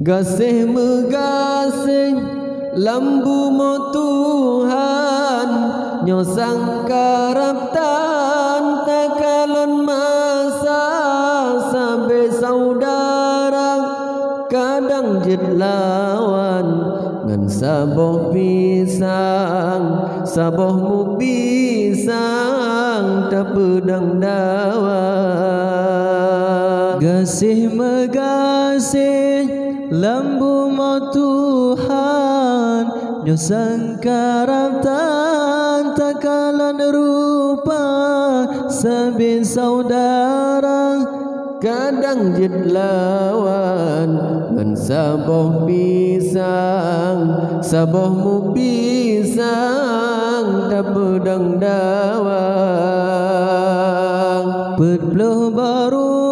Gasih megasih lambu mo Tuhan nyo sangkaraptan takalon masa sampai saudara kadang jid lawan ngan saboh pisang saboh mu pisang tapedang dawa gasih megasih lambu mo Tuhan nyo sangkaraptan takalan rupa sabin saudara kadang jid lawan ngan saboh pisang saboh mu pisang tapedang dawa pedloh barumah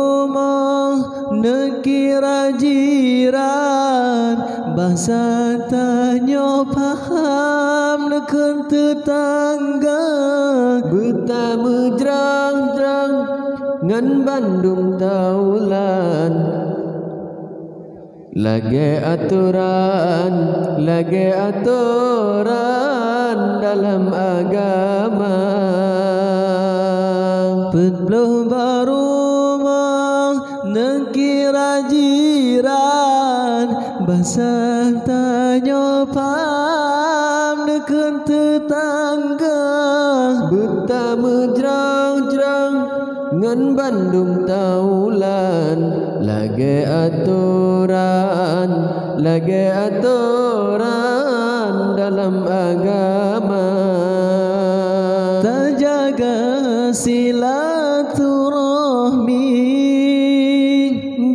nekira jiran bahasa tanyo paham neken tetangga buta mejrang-jrang ngan Bandung taulan lagi aturan dalam agama pedloh barumah nekira jiran bahasa tanyo paham neken tetangga buta mejrang-jrang ngan Bandung taulan lagi aturan dalam agama terjaga silaturahmi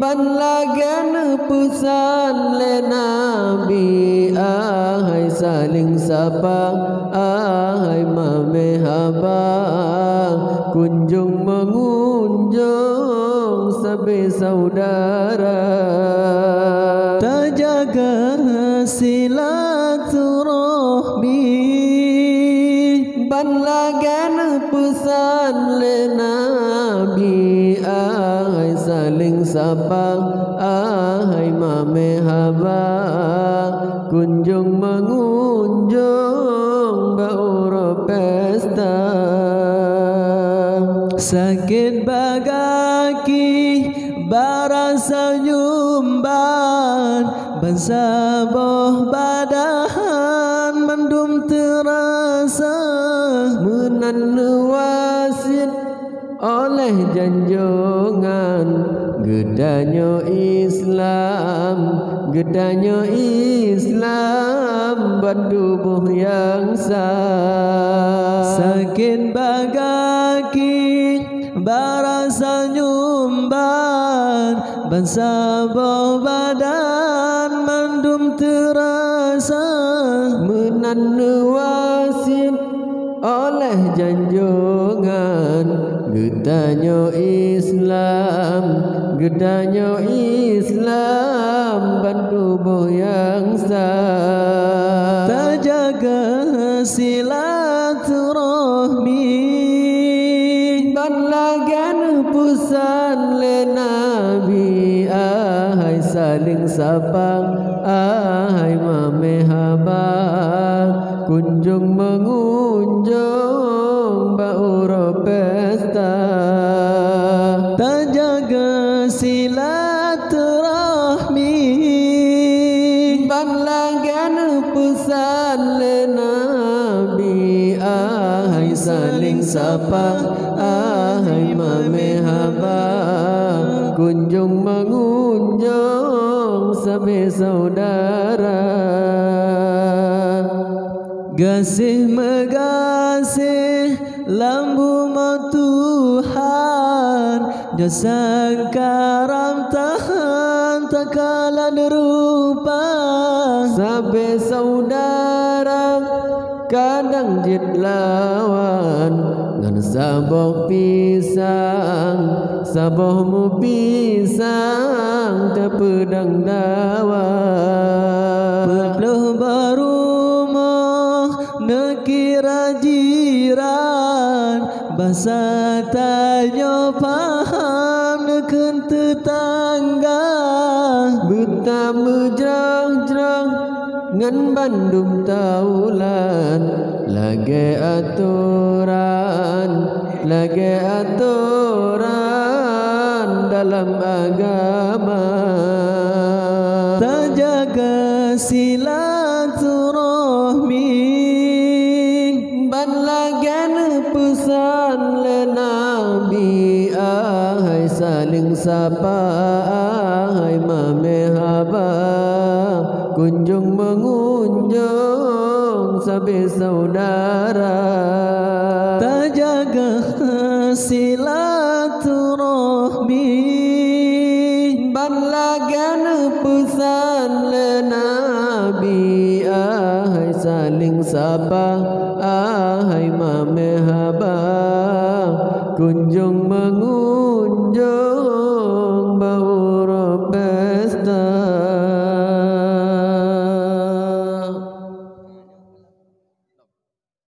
ban lagan pesan le Nabi ahai saling sapa ahai mame haba kunjung mengunjung sabe saudara terjaga silaturahmi ban lagan pesan le Nabi ahai saling sapa ahai mame haba kunjung mengunjung bauro pesta sakit bagaki barasa nyumban bansaboh badan mendum terasa menan wasit oleh janjongan gedanyo Islam bertubuh yang sah sakit bagaki barasa nyumban bansaboh badan mendum terasa menan wasit oleh janjongan gedanyo Islam bertubuh yang sah terjaga silaturahmi ban lagan pusan le Nabi ahai saling sapa ahai mame haba kunjung mengunjung bauro pesta terjaga sapa ahai mame haba kunjung mengunjung sabe saudara Gasih megasih lambu mau Tuhan jasa karam tahan tak kalah derupa sabe saudara kadang jit lawan ngan saboh pisang sabohmu pisang ke pedang dawan Berpeluh barumah nekira jiran bahasa tanya paham neken tetangga buta mejrang-jrang ngan bandum taulan lage aturan dalam agama tak jaga silaturahmi ban lagen pesan le nabi ahai saling sapa ahai mame haba kunjung mengunjung sabe saudara tak jaga silaturahmi ban lagen pesan le nabi ahai saling sapa ahai mame haba kunjung mengunjung